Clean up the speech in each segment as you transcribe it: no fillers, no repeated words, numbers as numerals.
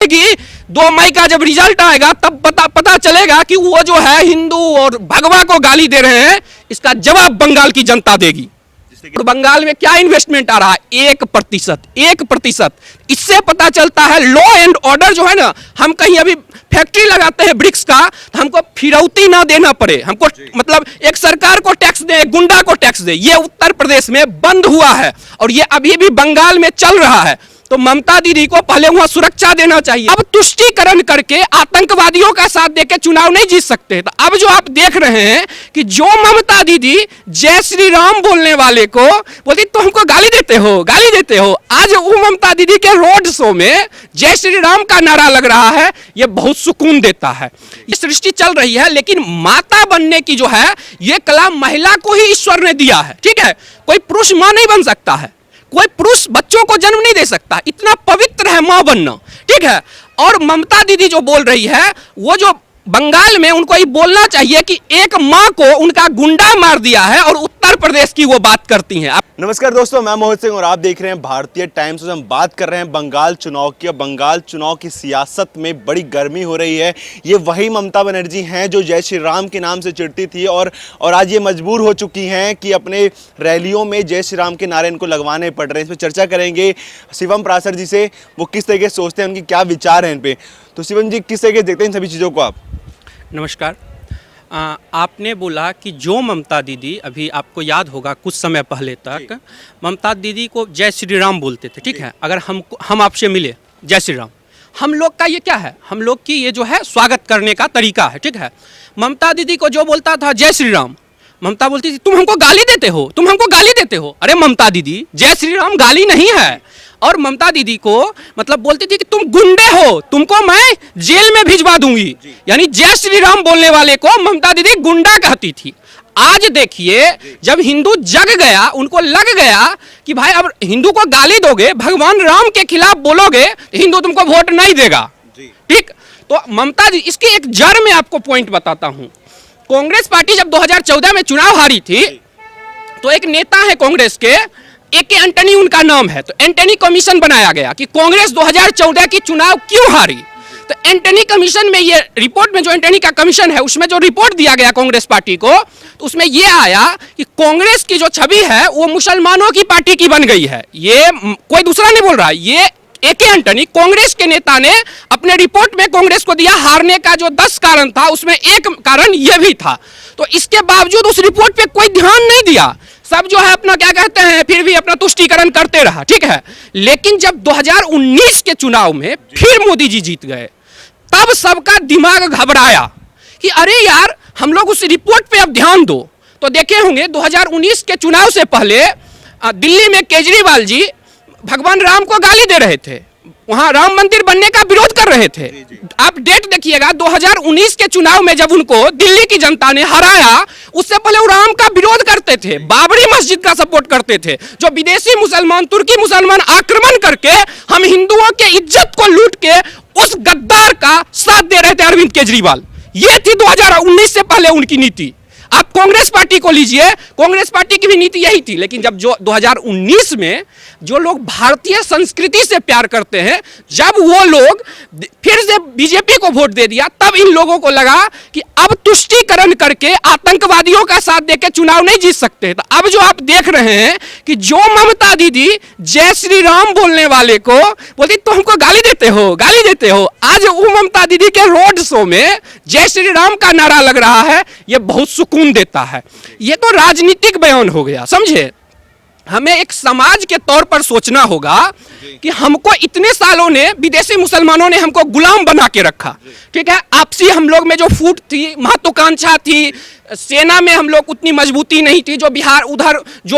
रहेगी। 2 मई का जब रिजल्ट आएगा तब पता चलेगा कि वो जो है हिंदू और भगवा को गाली दे रहे हैं, इसका जवाब बंगाल की जनता देगी। और बंगाल में क्या इन्वेस्टमेंट आ रहा है? 1%। इससे पता चलता है लॉ एंड ऑर्डर जो है ना, हम कहीं अभी फैक्ट्री लगाते हैं ब्रिक्स का, तो हमको फिरौती ना देना पड़े, हमको मतलब एक सरकार को टैक्स दे, एक गुंडा को टैक्स दे। ये उत्तर प्रदेश में बंद हुआ है और ये अभी भी बंगाल में चल रहा है। तो ममता दीदी को पहले वहां सुरक्षा देना चाहिए। अब तुष्टीकरण करके आतंकवादियों का साथ देके चुनाव नहीं जीत सकते। तो अब जो आप देख रहे हैं कि जो ममता दीदी जय श्री राम बोलने वाले को बोलती तो हमको गाली देते हो। आज वो ममता दीदी के रोड शो में जय श्री राम का नारा लग रहा है, ये बहुत सुकून देता है। ये सृष्टि चल रही है, लेकिन माता बनने की जो है ये कला महिला को ही ईश्वर ने दिया है। ठीक है, कोई पुरुष मां नहीं बन सकता है, कोई पुरुष बच्चों को जन्म नहीं दे सकता, इतना पवित्र है मां बनना। ठीक है, और ममता दीदी जो बोल रही है, वो जो बंगाल में उनको ये बोलना चाहिए कि एक मां को उनका गुंडा मार दिया है और उत्तर प्रदेश की वो बात करती हैं। नमस्कार दोस्तों, मैं मोहित सिंह और आप देख रहे हैं भारतीय टाइम्स। हम बात कर रहे हैं बंगाल चुनाव की। बंगाल चुनाव की सियासत में बड़ी गर्मी हो रही है। ये वही ममता बनर्जी हैं जो जय श्री राम के नाम से चिढ़ती थी और आज ये मजबूर हो चुकी हैं कि अपने रैलियों में जय श्री राम के नारे इनको लगवाने पड़ रहे हैं। इस पर चर्चा करेंगे शिवम प्रासर जी से, वो किस तरीके से सोचते हैं, उनकी क्या विचार हैं इन पे। तो शिवम जी, किस तरीके देखते हैं इन सभी चीज़ों को आप? नमस्कार। आपने बोला कि जो ममता दीदी, अभी आपको याद होगा कुछ समय पहले तक ममता दीदी को जय श्री राम बोलते थे। ठीक है, अगर हम आपसे मिले जय श्री राम, हम लोग का ये क्या है, हम लोग की ये जो है स्वागत करने का तरीका है। ठीक है, ममता दीदी को जो बोलता था जय श्री राम, ममता बोलती थी तुम हमको गाली देते हो। अरे ममता दीदी, जय श्री राम गाली नहीं है। और ममता दीदी को मतलब बोलती थी कि तुम गुंडे हो, तुमको मैं जेल में भिजवा दूंगी। यानी जय श्री राम बोलने वाले को ममता दीदी गुंडा कहती थी। आज देखिए, जब हिंदू जग गया, उनको लग गया कि भाई अब हिंदू को गाली दोगे, भगवान राम के खिलाफ बोलोगे, तो हिंदू तुमको वोट नहीं देगा। ठीक, तो ममता जी, इसकी एक जड़ में आपको पॉइंट बताता हूं। कांग्रेस पार्टी जब 2014 में चुनाव हारी थी, तो एक नेता है कांग्रेस के, ए.के. एंटनी उनका नाम है। तो एंटनी कमीशन बनाया गया कि कांग्रेस 2014 की चुनाव क्यों हारी। तो एंटनी कमीशन में ये रिपोर्ट में, जो एंटनी का कमीशन है, उसमें जो रिपोर्ट दिया गया कांग्रेस पार्टी को, तो उसमें ये आया कि कांग्रेस की जो छवि है वो मुसलमानों की पार्टी की बन गई है। ये कोई दूसरा नहीं बोल रहा है, ये ए.के. एंटनी कांग्रेस के नेता ने अपने रिपोर्ट में कांग्रेस को दिया। हारने का जो 10 कारण था, उसमें एक कारण यह भी था। तो इसके बावजूद उस रिपोर्ट पे कोई ध्यान नहीं दिया, सब जो है अपना क्या कहते हैं, फिर भी अपना तुष्टीकरण करते रहा। ठीक है, लेकिन जब 2019 के चुनाव में फिर मोदी जी जीत गए, तब सबका दिमाग घबराया कि अरे यार, हम लोग उस रिपोर्ट पे अब ध्यान दो। तो देखे होंगे 2019 के चुनाव से पहले दिल्ली में केजरीवाल जी भगवान राम को गाली दे रहे थे, वहां राम मंदिर बनने का विरोध कर रहे थे। आप डेट देखिएगा, 2019 के चुनाव में जब उनको दिल्ली की जनता ने हराया, उससे पहले वो राम का विरोध करते थे, बाबरी मस्जिद का सपोर्ट करते थे। जो विदेशी मुसलमान, तुर्की मुसलमान आक्रमण करके हम हिंदुओं के इज्जत को लूट के उस गद्दार का साथ दे रहे थे अरविंद केजरीवाल। ये थी 2019 से पहले उनकी नीति। आप कांग्रेस पार्टी को लीजिए, कांग्रेस पार्टी की भी नीति यही थी। लेकिन जब जो 2019 में जो लोग भारतीय संस्कृति से प्यार करते हैं, जब वो लोग फिर से बीजेपी को वोट दे दिया, तब इन लोगों को लगा कि अब तुष्टीकरण करके आतंकवादियों का साथ देके चुनाव नहीं जीत सकते। तो अब जो आप देख रहे हैं कि जो ममता दीदी जय श्री राम बोलने वाले को बोलती तो हमको गाली देते हो। आज वो ममता दीदी के रोड शो में जय श्री राम का नारा लग रहा है, ये बहुत सुकून देता है। ये तो राजनीतिक बयान हो गया, समझे। हमें एक समाज के तौर पर सोचना होगा कि हमको इतने सालों ने विदेशी मुसलमानों ने हमको गुलाम बना के रखा। ठीक है, आपसी हम लोग में जो फूट थी, महत्वाकांक्षा थी, सेना में हम लोग उतनी मजबूती नहीं थी, जो बिहार उधर जो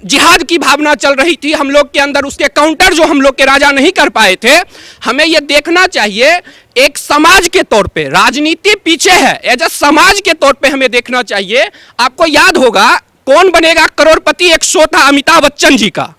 जिहाद की भावना चल रही थी हम लोग के अंदर, उसके काउंटर जो हम लोग के राजा नहीं कर पाए थे। हमें ये देखना चाहिए एक समाज के तौर पे, राजनीति पीछे है, एज अ समाज के तौर पे हमें देखना चाहिए। आपको याद होगा कौन बनेगा करोड़पति, एक शो था अमिताभ बच्चन जी का।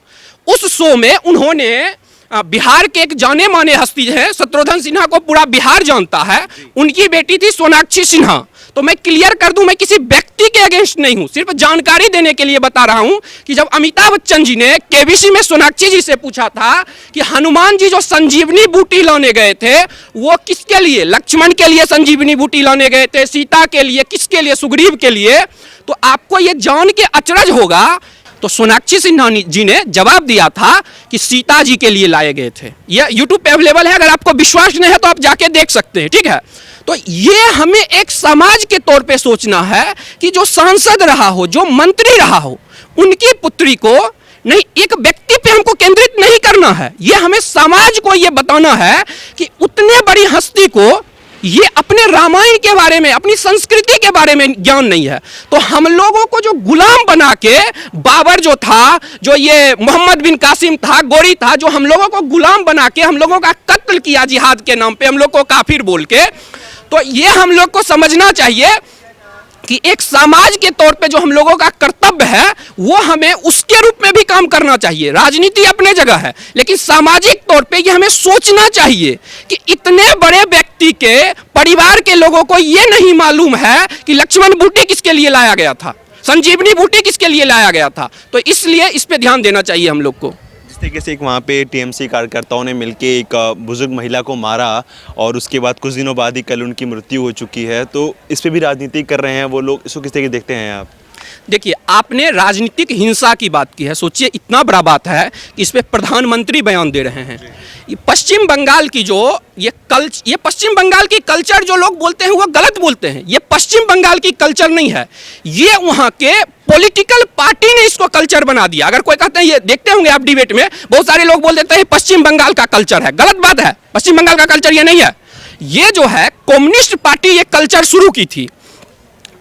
उस शो में उन्होंने बिहार के एक जाने माने हस्ती है, शत्रुघ्न सिन्हा को पूरा बिहार जानता है, उनकी बेटी थी सोनाक्षी सिन्हा। तो मैं क्लियर कर दूं, मैं किसी व्यक्ति के अगेंस्ट नहीं हूं, सिर्फ जानकारी देने के लिए बता रहा हूं कि जब अमिताभ बच्चन जी ने केबीसी में सोनाक्षी जी से पूछा था कि हनुमान जी जो संजीवनी बूटी लाने गए थे वो किसके लिए, लक्ष्मण के लिए संजीवनी बूटी लाने गए थे, सीता के लिए, किसके लिए, सुग्रीव के लिए, तो आपको ये जान के अचरज होगा। तो सोनाक्षी सिन्हा जी ने जवाब दिया था कि सीता जी के लिए लाए गए थे। यह यूट्यूब पे अवेलेबल है, अगर आपको विश्वास नहीं है तो आप जाके देख सकते हैं, ठीक है। तो ये हमें एक समाज के तौर पे सोचना है कि जो सांसद रहा हो, जो मंत्री रहा हो, उनकी पुत्री को नहीं, एक व्यक्ति पे हमको केंद्रित नहीं करना है, ये हमें समाज को ये बताना है कि उतने बड़ी हस्ती को ये अपने रामायण के बारे में, अपनी संस्कृति के बारे में ज्ञान नहीं है। तो हम लोगों को जो गुलाम बना के, बाबर जो था, जो ये मोहम्मद बिन कासिम था, गोरी था, जो हम लोगों को गुलाम बना के हम लोगों का कत्ल किया जिहाद के नाम पे, हम लोग को काफिर बोल के, तो ये हम लोग को समझना चाहिए कि एक समाज के तौर पे जो हम लोगों का कर्तव्य है वो हमें उसके रूप में भी काम करना चाहिए। राजनीति अपने जगह है, लेकिन सामाजिक तौर पे ये हमें सोचना चाहिए कि इतने बड़े व्यक्ति के परिवार के लोगों को ये नहीं मालूम है कि लक्ष्मण बूटी किसके लिए लाया गया था, संजीवनी बूटी किसके लिए लाया गया था। तो इसलिए इस पे ध्यान देना चाहिए हम लोग को। जिस तरीके से एक वहाँ पे टीएमसी कार्यकर्ताओं ने मिलके एक बुजुर्ग महिला को मारा और उसके बाद कुछ दिनों बाद ही कल उनकी मृत्यु हो चुकी है, तो इस पे भी राजनीति कर रहे हैं वो लोग, इसको किस तरीके देखते हैं आप? देखिए, आपने राजनीतिक हिंसा की बात की है, सोचिए इतना बड़ा बात है कि इस पे प्रधानमंत्री बयान दे रहे हैं। ये पश्चिम बंगाल की जो ये पश्चिम बंगाल की कल्चर जो लोग बोलते हैं वो गलत बोलते हैं। ये पश्चिम बंगाल की कल्चर नहीं है, ये वहाँ के पॉलिटिकल पार्टी ने इसको कल्चर बना दिया। अगर कोई कहते हैं, ये देखते होंगे आप डिबेट में बहुत सारे लोग बोल देते हैं पश्चिम बंगाल का कल्चर है, गलत बात है। पश्चिम बंगाल का कल्चर ये नहीं है, ये जो है कम्युनिस्ट पार्टी ये कल्चर शुरू की थी।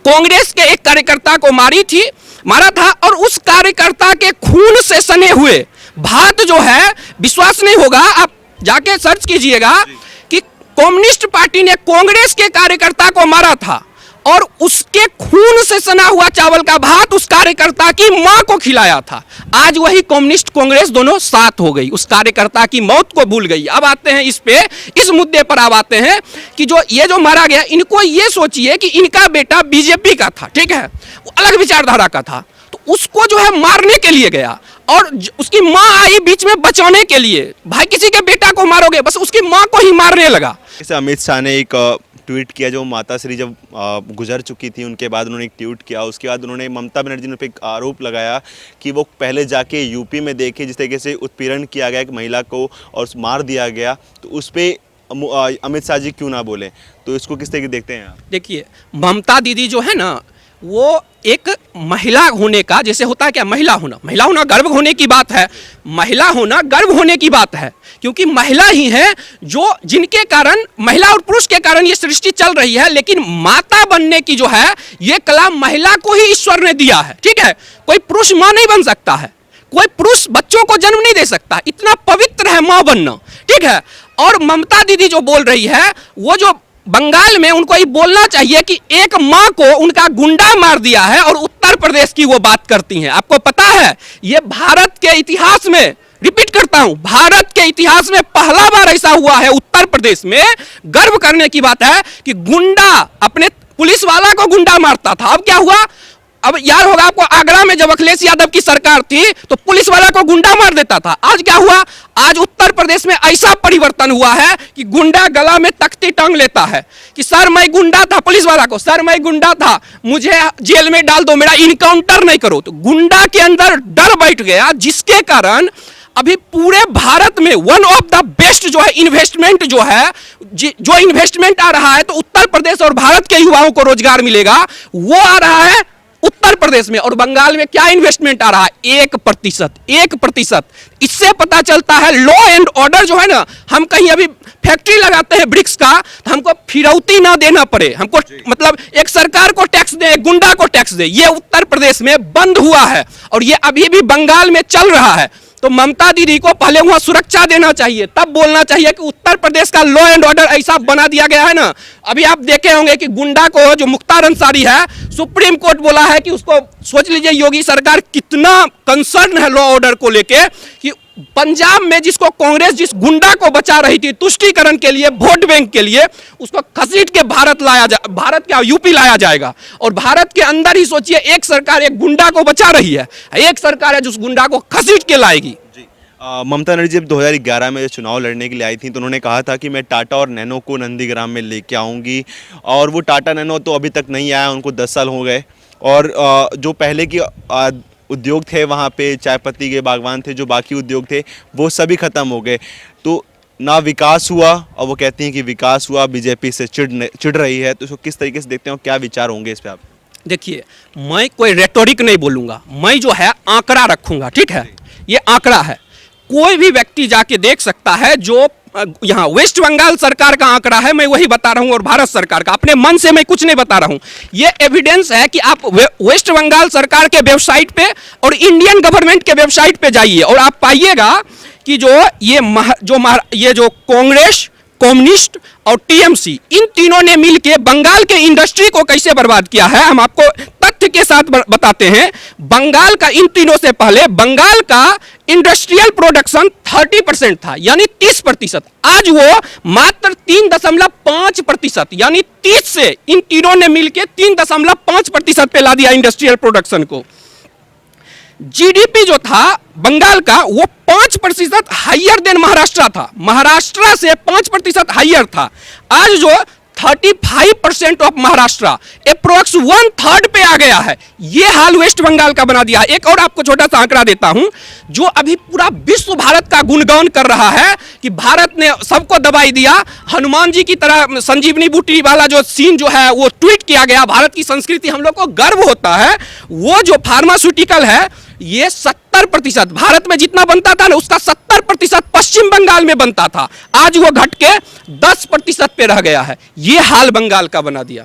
कांग्रेस के एक कार्यकर्ता को मारा था और उस कार्यकर्ता के खून से सने हुए भात जो है, विश्वास नहीं होगा आप जाके सर्च कीजिएगा कि कम्युनिस्ट पार्टी ने कांग्रेस के कार्यकर्ता को मारा था और उसके खून से सना हुआ चावल का भात उस कार्यकर्ता की मां को खिलाया था। आज वही कम्युनिस्ट कांग्रेस दोनों साथ हो गई, उस कार्यकर्ता की मौत को भूल गई। अब आते हैं इस मुद्दे पर अब आते हैं कि जो ये जो मारा गया, इनको ये सोचिए कि इनका बेटा बीजेपी का था, ठीक है, वो अलग विचारधारा का था, तो उसको जो है मारने के लिए गया और उसकी मां आई बीच में बचाने के लिए। भाई किसी के बेटा को मारोगे, बस उसकी मां को ही मारने लगा। जैसे अमित शाह ने एक ट्वीट किया, जो माता श्री जब गुजर चुकी थी उनके बाद उन्होंने एक ट्वीट किया, उसके बाद उन्होंने ममता बनर्जी ने पे एक आरोप लगाया कि वो पहले जाके यूपी में देखे जिस तरीके से उत्पीड़न किया गया एक महिला को और मार दिया गया, तो उस पर अमित शाह जी क्यों ना बोले, तो इसको किस तरीके देखते हैं आप? देखिए, ममता दीदी जो है ना, वो एक महिला होने का, जैसे होता है क्या, महिला होना गर्व होने की बात है, महिला होना गर्व होने की बात है, क्योंकि महिला ही है जो जिनके कारण, महिला और पुरुष के कारण ये सृष्टि चल रही है। लेकिन माता बनने की जो है ये कला महिला को ही ईश्वर ने दिया है, ठीक है। कोई पुरुष मां नहीं बन सकता है, कोई पुरुष बच्चों को जन्म नहीं दे सकता, इतना पवित्र है मां बनना, ठीक है। और ममता दीदी जो बोल रही है, वो जो बंगाल में, उनको ये बोलना चाहिए कि एक मां को उनका गुंडा मार दिया है और उत्तर प्रदेश की वो बात करती हैं। आपको पता है, ये भारत के इतिहास में, रिपीट करता हूं, भारत के इतिहास में पहला बार ऐसा हुआ है उत्तर प्रदेश में, गर्व करने की बात है कि गुंडा अपने पुलिस वाला को गुंडा मारता था। अब क्या हुआ, अब याद होगा आपको, आगरा में जब अखिलेश यादव की सरकार थी तो पुलिस वाला को गुंडा मार देता था। आज क्या हुआ, आज उत्तर प्रदेश में ऐसा परिवर्तन हुआ है कि गुंडा गला में तख्ती टांग लेता है कि सर मैं गुंडा था, पुलिस वाला को, सर मैं गुंडा था, मुझे जेल में डाल दो, मेरा इनकाउंटर नहीं करो। तो गुंडा के अंदर डर बैठ गया, जिसके कारण अभी पूरे भारत में वन ऑफ द बेस्ट जो है इन्वेस्टमेंट जो है, जो इन्वेस्टमेंट आ रहा है, तो उत्तर प्रदेश और भारत के युवाओं को रोजगार मिलेगा, वो आ रहा है उत्तर प्रदेश में। और बंगाल में क्या इन्वेस्टमेंट आ रहा है, 1%। इससे पता चलता है लॉ एंड ऑर्डर जो है ना, हम कहीं अभी फैक्ट्री लगाते हैं ब्रिक्स का, तो हमको फिरौती ना देना पड़े, हमको मतलब एक सरकार को टैक्स दे, गुंडा को टैक्स दे, ये उत्तर प्रदेश में बंद हुआ है और ये अभी भी बंगाल में चल रहा है। तो ममता दीदी को पहले वहां सुरक्षा देना चाहिए, तब बोलना चाहिए कि उत्तर प्रदेश का लॉ एंड ऑर्डर ऐसा बना दिया गया है ना। अभी आप देखे होंगे कि गुंडा को, जो मुख्तार अंसारी है, सुप्रीम कोर्ट बोला है कि उसको, सोच लीजिए योगी सरकार कितना कंसर्न है लॉ ऑर्डर को लेके, कि पंजाब में जिसको कांग्रेस जिस गुंडा को बचा रही थी तुष्टीकरण के लिए, वोट बैंक के लिए, उसको घसीट के भारत क्या यूपी लाया जाएगा। और भारत के अंदर ही सोचिए, एक सरकार एक गुंडा को बचा रही है, एक सरकार है जो उस गुंडा को घसीट के लाएगी। ममता बनर्जी जब 2011 में चुनाव लड़ने के लिए आई थी तो उन्होंने कहा था कि मैं टाटा और नैनो को नंदीग्राम में लेके आऊँगी, और वो टाटा नैनो तो अभी तक नहीं आया, उनको 10 साल हो गए। और जो पहले की उद्योग थे वहाँ पे, चाय पत्ती के बागवान थे, जो बाकी उद्योग थे वो सभी ख़त्म हो गए। तो ना विकास हुआ, और वो कहती हैं कि विकास हुआ, बीजेपी से चिढ़ रही है। तो इसको किस तरीके से देखते हो, क्या विचार होंगे इस पर आप? देखिए, मैं कोई रेटोरिक नहीं बोलूँगा, मैं जो है आंकड़ा रखूँगा, ठीक है। ये आंकड़ा है, कोई भी व्यक्ति जाके देख सकता है। जो यहाँ वेस्ट बंगाल सरकार का आंकड़ा है, मैं वही बता रहा हूँ, और भारत सरकार का, अपने मन से मैं कुछ नहीं बता रहा हूँ। ये एविडेंस है कि आप वेस्ट बंगाल सरकार के वेबसाइट पे और इंडियन गवर्नमेंट के वेबसाइट पे जाइए, और आप पाइएगा कि ये जो कांग्रेस, कम्युनिस्ट और टीएमसी, इन तीनों ने मिलकर बंगाल के इंडस्ट्री को कैसे बर्बाद किया है, हम आपको तथ्य के साथ बताते हैं। बंगाल का, इन तीनों से पहले बंगाल का इंडस्ट्रियल प्रोडक्शन 30% था, यानी 30%। आज वो मात्र 3.5%, यानी 30 से इन तीनों ने मिलकर 3.5% पे ला दिया इंडस्ट्रियल प्रोडक्शन को। जीडीपी जो था बंगाल का, वो 5% हाइयर देन महाराष्ट्र था, महाराष्ट्र से 5% हाइयर था। आज जो 35% ऑफ महाराष्ट्र, अप्रोक्स 1/3 पे आ गया है। ये हाल वेस्ट बंगाल का बना दिया है। एक और आपको छोटा सा आंकड़ा देता हूं, जो अभी पूरा विश्व भारत का गुणगान कर रहा है कि भारत ने सबको दबाई दिया, हनुमान जी की तरह संजीवनी बूटी वाला जो सीन जो है वो ट्वीट किया गया, भारत की संस्कृति हम लोग को गर्व होता है। वो जो फार्मास्यूटिकल है, ये 70%, भारत में जितना बनता था ना, उसका 70% पश्चिम बंगाल में बनता था। आज वो घट के 10% पे रह गया है। ये हाल बंगाल का बना दिया।